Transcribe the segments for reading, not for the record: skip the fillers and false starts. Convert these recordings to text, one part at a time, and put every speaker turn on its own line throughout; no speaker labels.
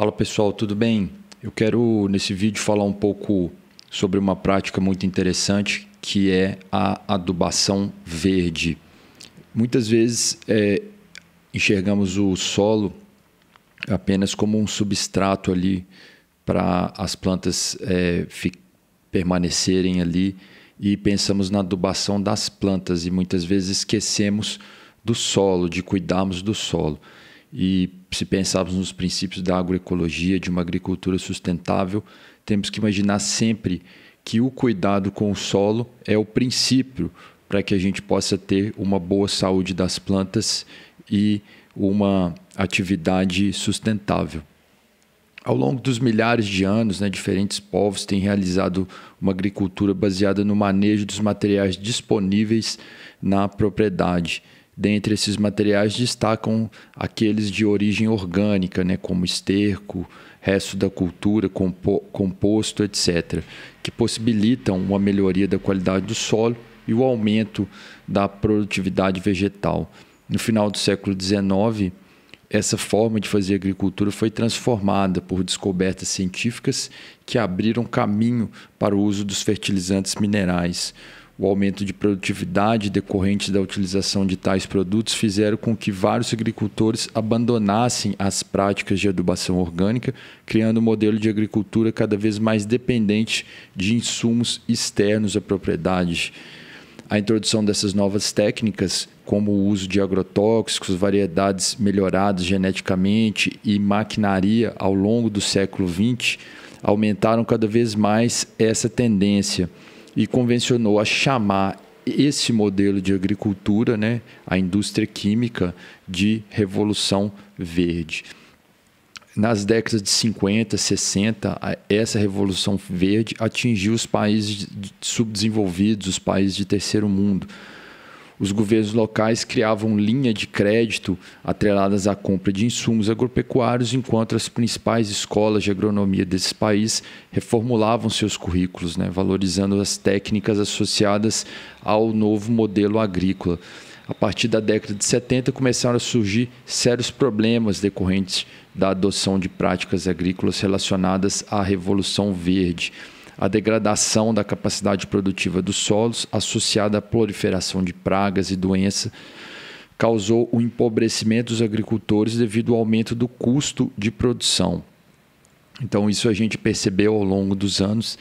Fala pessoal, tudo bem? Eu quero nesse vídeo falar um pouco sobre uma prática muito interessante que é a adubação verde. Muitas vezes enxergamos o solo apenas como um substrato ali para as plantas permanecerem ali e pensamos na adubação das plantas e muitas vezes esquecemos do solo, de cuidarmos do solo. E se pensarmos nos princípios da agroecologia, de uma agricultura sustentável, temos que imaginar sempre que o cuidado com o solo é o princípio para que a gente possa ter uma boa saúde das plantas e uma atividade sustentável. Ao longo dos milhares de anos, diferentes povos têm realizado uma agricultura baseada no manejo dos materiais disponíveis na propriedade. Dentre esses materiais destacam aqueles de origem orgânica, como esterco, resto da cultura, composto, etc., que possibilitam uma melhoria da qualidade do solo e o aumento da produtividade vegetal. No final do século XIX, essa forma de fazer agricultura foi transformada por descobertas científicas que abriram caminho para o uso dos fertilizantes minerais. O aumento de produtividade decorrente da utilização de tais produtos fizeram com que vários agricultores abandonassem as práticas de adubação orgânica, criando um modelo de agricultura cada vez mais dependente de insumos externos à propriedade. A introdução dessas novas técnicas, como o uso de agrotóxicos, variedades melhoradas geneticamente e maquinaria ao longo do século XX, aumentaram cada vez mais essa tendência e convencionou a chamar esse modelo de agricultura, a indústria química, de Revolução Verde. Nas décadas de 50, 60, essa Revolução Verde atingiu os países subdesenvolvidos, os países de terceiro mundo. Os governos locais criavam linha de crédito atreladas à compra de insumos agropecuários, enquanto as principais escolas de agronomia desses países reformulavam seus currículos, valorizando as técnicas associadas ao novo modelo agrícola. A partir da década de 70, começaram a surgir sérios problemas decorrentes da adoção de práticas agrícolas relacionadas à Revolução Verde. A degradação da capacidade produtiva dos solos, associada à proliferação de pragas e doenças, causou o empobrecimento dos agricultores devido ao aumento do custo de produção. Então, isso a gente percebeu ao longo dos anos,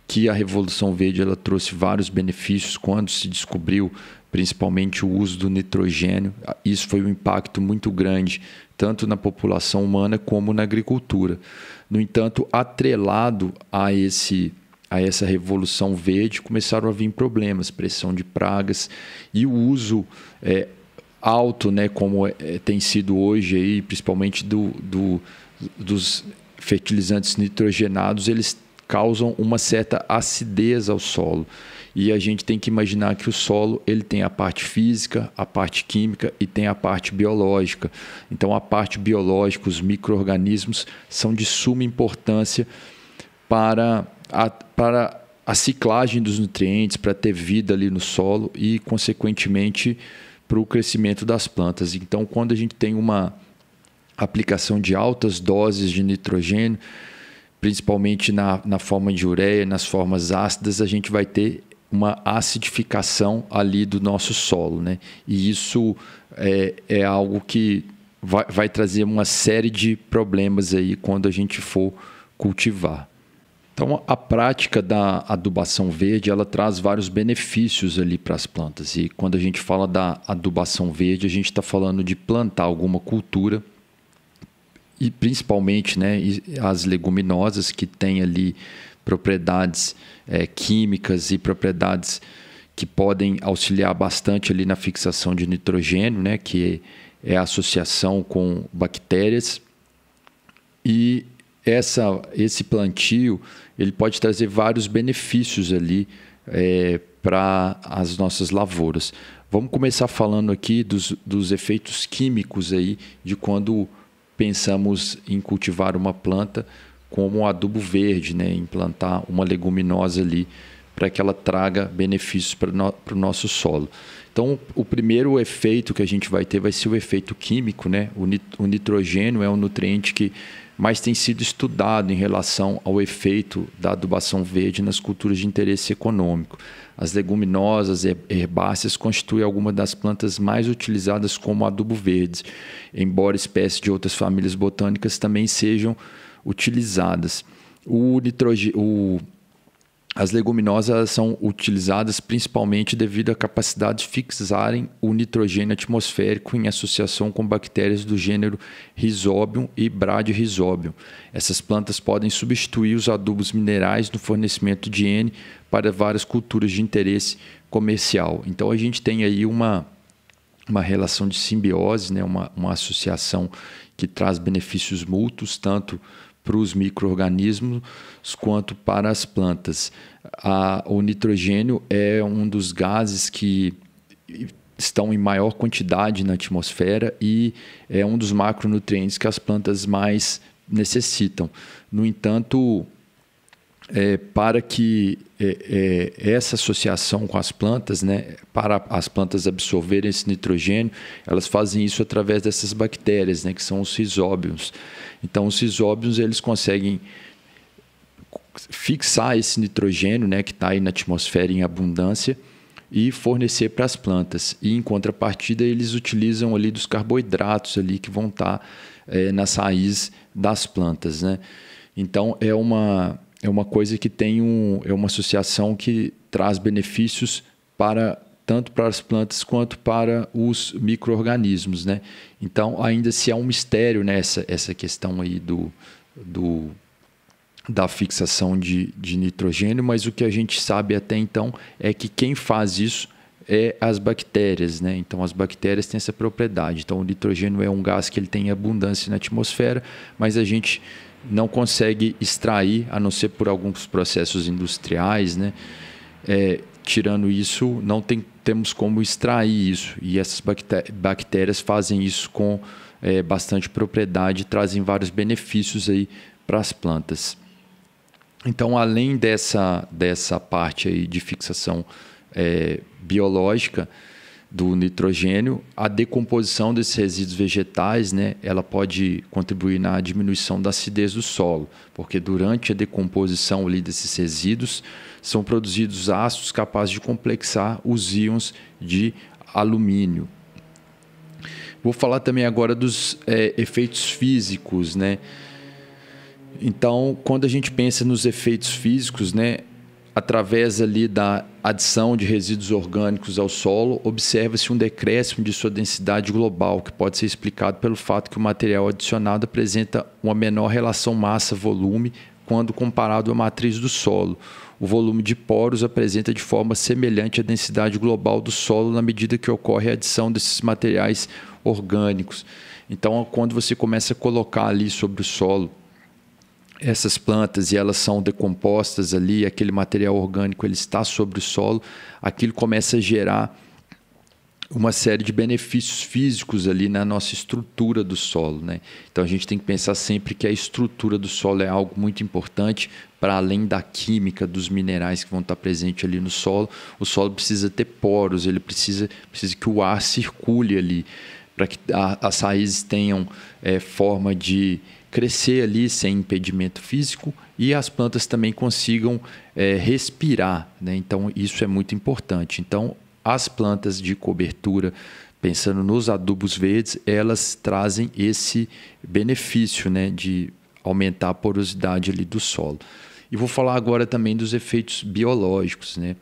que a Revolução Verde ela trouxe vários benefícios quando se descobriu principalmente o uso do nitrogênio. Isso foi um impacto muito grande, tanto na população humana como na agricultura. No entanto, atrelado a essa Revolução Verde, começaram a vir problemas, pressão de pragas e o uso alto, como tem sido hoje, aí, principalmente dos fertilizantes nitrogenados, eles causam uma certa acidez ao solo. E a gente tem que imaginar que o solo ele tem a parte física, a parte química e tem a parte biológica. Então, a parte biológica, os micro-organismos, são de suma importância para a ciclagem dos nutrientes, para ter vida ali no solo e, consequentemente, para o crescimento das plantas. Então, quando a gente tem uma aplicação de altas doses de nitrogênio, principalmente na forma de ureia, nas formas ácidas, a gente vai ter uma acidificação ali do nosso solo, E isso é algo que vai trazer uma série de problemas aí quando a gente for cultivar. Então, a prática da adubação verde, ela traz vários benefícios ali para as plantas. E quando a gente fala da adubação verde, a gente está falando de plantar alguma cultura e principalmente as leguminosas que têm ali propriedades químicas e propriedades que podem auxiliar bastante ali na fixação de nitrogênio, que é a associação com bactérias. E esse plantio ele pode trazer vários benefícios ali para as nossas lavouras. Vamos começar falando aqui dos efeitos químicos aí de quando pensamos em cultivar uma planta como um adubo verde, implantar uma leguminosa ali para que ela traga benefícios para o nosso solo. Então, o primeiro efeito que a gente vai ter vai ser o efeito químico, né? O nitrogênio é um nutriente que mais tem sido estudado em relação ao efeito da adubação verde nas culturas de interesse econômico. As leguminosas e herbáceas constituem algumas das plantas mais utilizadas como adubo verde, embora espécies de outras famílias botânicas também sejam utilizadas. As leguminosas são utilizadas principalmente devido à capacidade de fixarem o nitrogênio atmosférico em associação com bactérias do gênero Rhizobium e Bradyrhizobium. Essas plantas podem substituir os adubos minerais no fornecimento de N para várias culturas de interesse comercial. Então a gente tem aí uma relação de simbiose, né? uma associação que traz benefícios mútuos, tanto para os micro-organismos quanto para as plantas. O nitrogênio é um dos gases que estão em maior quantidade na atmosfera e é um dos macronutrientes que as plantas mais necessitam. No entanto, para que essa associação com as plantas, né, para as plantas absorverem esse nitrogênio, elas fazem isso através dessas bactérias, né, que são os rizóbios. Então, os rizóbios eles conseguem fixar esse nitrogênio, né, que está aí na atmosfera em abundância, e fornecer para as plantas. E, em contrapartida, eles utilizam ali dos carboidratos ali que vão estar nas raízes das plantas, né? Então, é uma coisa que tem uma associação que traz benefícios tanto para as plantas quanto para os micro-organismos, né? Então, ainda se é um mistério, né, essa questão aí da fixação de nitrogênio, mas o que a gente sabe até então é que quem faz isso é as bactérias, né? Então, as bactérias têm essa propriedade. Então, o nitrogênio é um gás que ele tem abundância na atmosfera, mas a gente não consegue extrair, a não ser por alguns processos industriais, né? Tirando isso, não temos como extrair isso. E essas bactérias fazem isso com bastante propriedade e trazem vários benefícios aí para as plantas. Então, além dessa parte aí de fixação biológica do nitrogênio, a decomposição desses resíduos vegetais, né, ela pode contribuir na diminuição da acidez do solo, porque durante a decomposição ali desses resíduos são produzidos ácidos capazes de complexar os íons de alumínio. Vou falar também agora dos efeitos físicos, né? Então, quando a gente pensa nos efeitos físicos, né, através ali da adição de resíduos orgânicos ao solo, observa-se um decréscimo de sua densidade global, que pode ser explicado pelo fato que o material adicionado apresenta uma menor relação massa-volume quando comparado à matriz do solo. O volume de poros apresenta de forma semelhante à densidade global do solo na medida que ocorre a adição desses materiais orgânicos. Então, quando você começa a colocar ali sobre o solo essas plantas e elas são decompostas ali, aquele material orgânico ele está sobre o solo, aquilo começa a gerar uma série de benefícios físicos ali na nossa estrutura do solo, né? Então a gente tem que pensar sempre que a estrutura do solo é algo muito importante para além da química dos minerais que vão estar presentes ali no solo. O solo precisa ter poros, ele precisa que o ar circule ali para que as raízes tenham forma de crescer ali sem impedimento físico e as plantas também consigam respirar, né? Então isso é muito importante. Então as plantas de cobertura, pensando nos adubos verdes, elas trazem esse benefício, né, de aumentar a porosidade ali do solo. E vou falar agora também dos efeitos biológicos, né?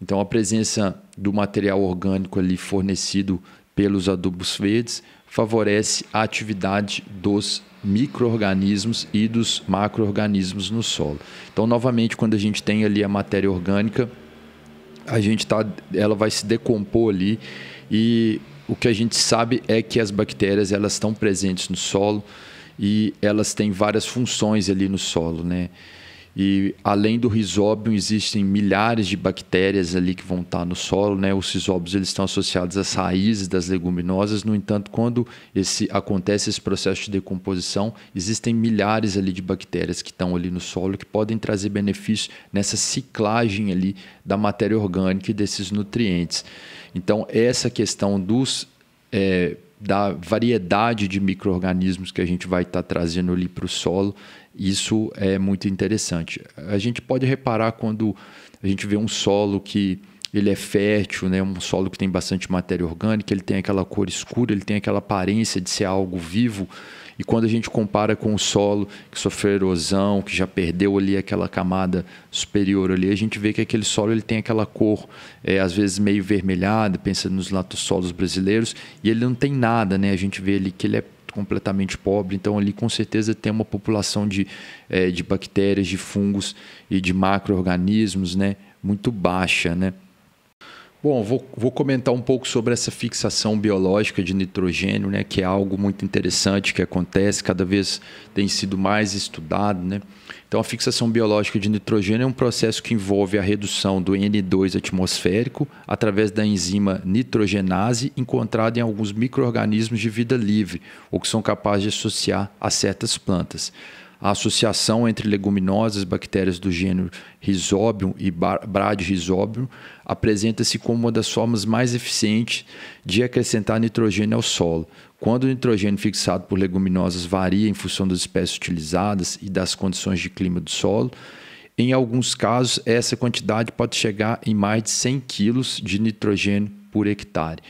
Então a presença do material orgânico ali fornecido pelos adubos verdes favorece a atividade dos micro-organismos e dos macro-organismos no solo. Então, novamente, quando a gente tem ali a matéria orgânica, ela vai se decompor ali e o que a gente sabe é que as bactérias elas estão presentes no solo e elas têm várias funções ali no solo, né? E além do rizóbio, existem milhares de bactérias ali que vão estar no solo, né? Os rizóbios eles estão associados às raízes das leguminosas. No entanto, quando acontece esse processo de decomposição, existem milhares ali de bactérias que estão ali no solo que podem trazer benefício nessa ciclagem ali da matéria orgânica e desses nutrientes. Então, essa questão da variedade de micro-organismos que a gente vai estar trazendo ali para o solo, isso é muito interessante. A gente pode reparar quando a gente vê um solo que ele é fértil, né? Um solo que tem bastante matéria orgânica, ele tem aquela cor escura, ele tem aquela aparência de ser algo vivo. E quando a gente compara com o solo que sofreu erosão, que já perdeu ali aquela camada superior ali, a gente vê que aquele solo ele tem aquela cor, às vezes meio vermelhada, pensa nos latossolos brasileiros, e ele não tem nada, né? A gente vê ali que ele é completamente pobre, então ali com certeza tem uma população de bactérias, de fungos e de macro-organismos, né? Muito baixa, né? Bom, vou comentar um pouco sobre essa fixação biológica de nitrogênio, né, que é algo muito interessante que acontece, cada vez tem sido mais estudado, né? Então, a fixação biológica de nitrogênio é um processo que envolve a redução do N2 atmosférico através da enzima nitrogenase encontrada em alguns micro-organismos de vida livre ou que são capazes de associar a certas plantas. A associação entre leguminosas, bactérias do gênero Rhizobium e Bradyrhizobium apresenta-se como uma das formas mais eficientes de acrescentar nitrogênio ao solo. Quando o nitrogênio fixado por leguminosas varia em função das espécies utilizadas e das condições de clima do solo, em alguns casos essa quantidade pode chegar em mais de 100 kg de nitrogênio por hectare.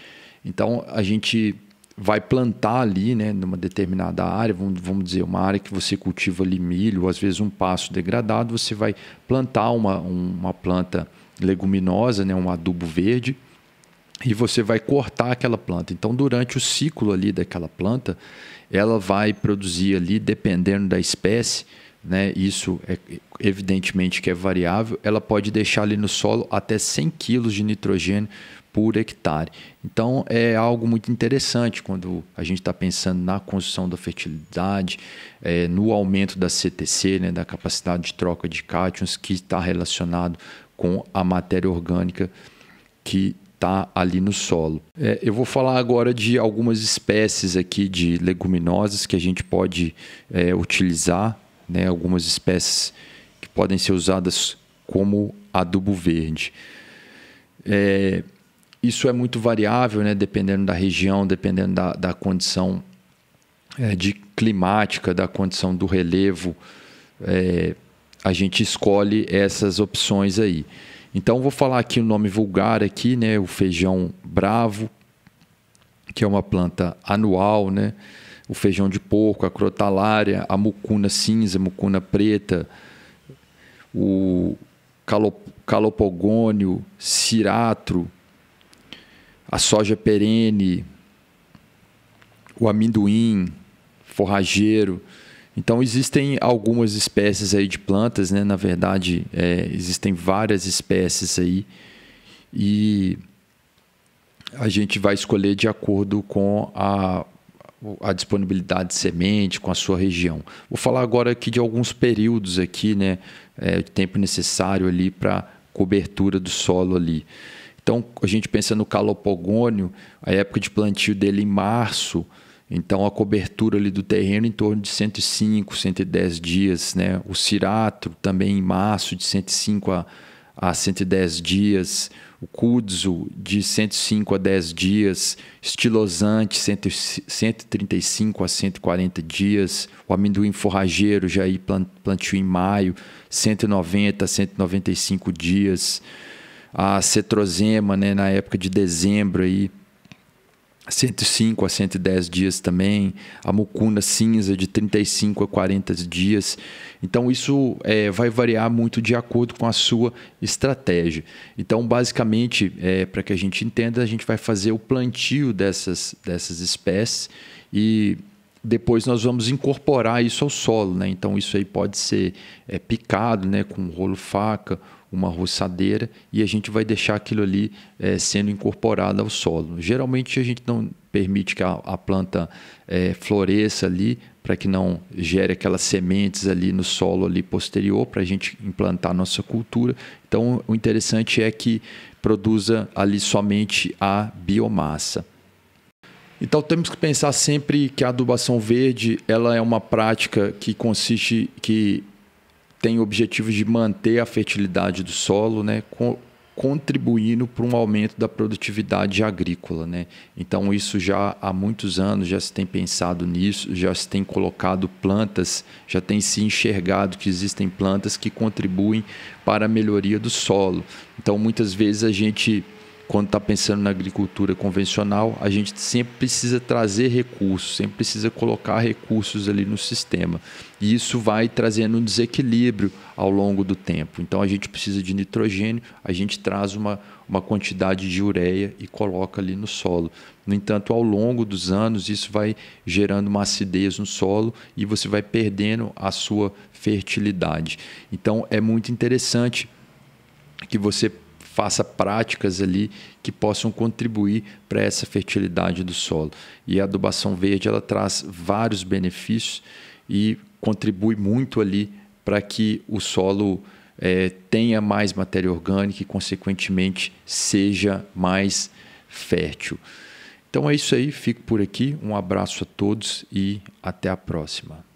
Então, a gente vai plantar ali, né, numa determinada área, vamos dizer, uma área que você cultiva ali milho, ou às vezes um pasto degradado, você vai plantar uma planta leguminosa, né, um adubo verde, e você vai cortar aquela planta. Então, durante o ciclo ali daquela planta, ela vai produzir ali, dependendo da espécie, né, isso é evidentemente que é variável, ela pode deixar ali no solo até 100 kg de nitrogênio por hectare. Então, é algo muito interessante quando a gente está pensando na construção da fertilidade, no aumento da CTC, né, da capacidade de troca de cátions, que está relacionado com a matéria orgânica que está ali no solo. Eu vou falar agora de algumas espécies aqui de leguminosas que a gente pode utilizar, né, algumas espécies que podem ser usadas como adubo verde. Isso é muito variável, né? Dependendo da região, dependendo da condição climática, da condição do relevo, a gente escolhe essas opções aí. Então, vou falar aqui o nome vulgar aqui, né? O feijão bravo, que é uma planta anual, né? O feijão de porco, a crotalária, a mucuna cinza, a mucuna preta, o calopogônio, ciratro, a soja perene, o amendoim, forrageiro. Então, existem algumas espécies aí de plantas, né? Na verdade, existem várias espécies aí e a gente vai escolher de acordo com a disponibilidade de semente, com a sua região. Vou falar agora aqui de alguns períodos aqui, né? De tempo necessário ali para cobertura do solo ali. Então, a gente pensa no calopogônio, a época de plantio dele em março, então a cobertura ali do terreno em torno de 105, 110 dias, né? O ciratro também em março, de 105 a 110 dias, o kudzu de 105 a 10 dias, estilosante 135 a 140 dias, o amendoim forrageiro já aí plantio em maio, 190 a 195 dias, a cetrosema, né, na época de dezembro aí, 105 a 110 dias também, a mucuna cinza de 35 a 40 dias. Então, isso vai variar muito de acordo com a sua estratégia. Então, basicamente, para que a gente entenda, a gente vai fazer o plantio dessas espécies e depois nós vamos incorporar isso ao solo, né? Então, isso aí pode ser picado, né, com um rolo-faca, uma roçadeira, e a gente vai deixar aquilo ali sendo incorporado ao solo. Geralmente a gente permite que a planta floresça ali, para que não gere aquelas sementes ali no solo ali posterior, para a gente implantar a nossa cultura. Então, o interessante é que produza ali somente a biomassa. Então, temos que pensar sempre que a adubação verde ela é uma prática que tem o objetivo de manter a fertilidade do solo, né, contribuindo para um aumento da produtividade agrícola, né? Então, isso já há muitos anos já se tem pensado nisso, já se tem colocado plantas, já tem se enxergado que existem plantas que contribuem para a melhoria do solo. Então, muitas vezes a gente, quando está pensando na agricultura convencional, a gente sempre precisa trazer recursos, sempre precisa colocar recursos ali no sistema. E isso vai trazendo um desequilíbrio ao longo do tempo. Então, a gente precisa de nitrogênio, a gente traz uma quantidade de ureia e coloca ali no solo. No entanto, ao longo dos anos, isso vai gerando uma acidez no solo e você vai perdendo a sua fertilidade. Então, é muito interessante que você faça práticas ali que possam contribuir para essa fertilidade do solo. E a adubação verde ela traz vários benefícios e contribui muito ali para que o solo tenha mais matéria orgânica e, consequentemente, seja mais fértil. Então é isso aí, fico por aqui. Um abraço a todos e até a próxima.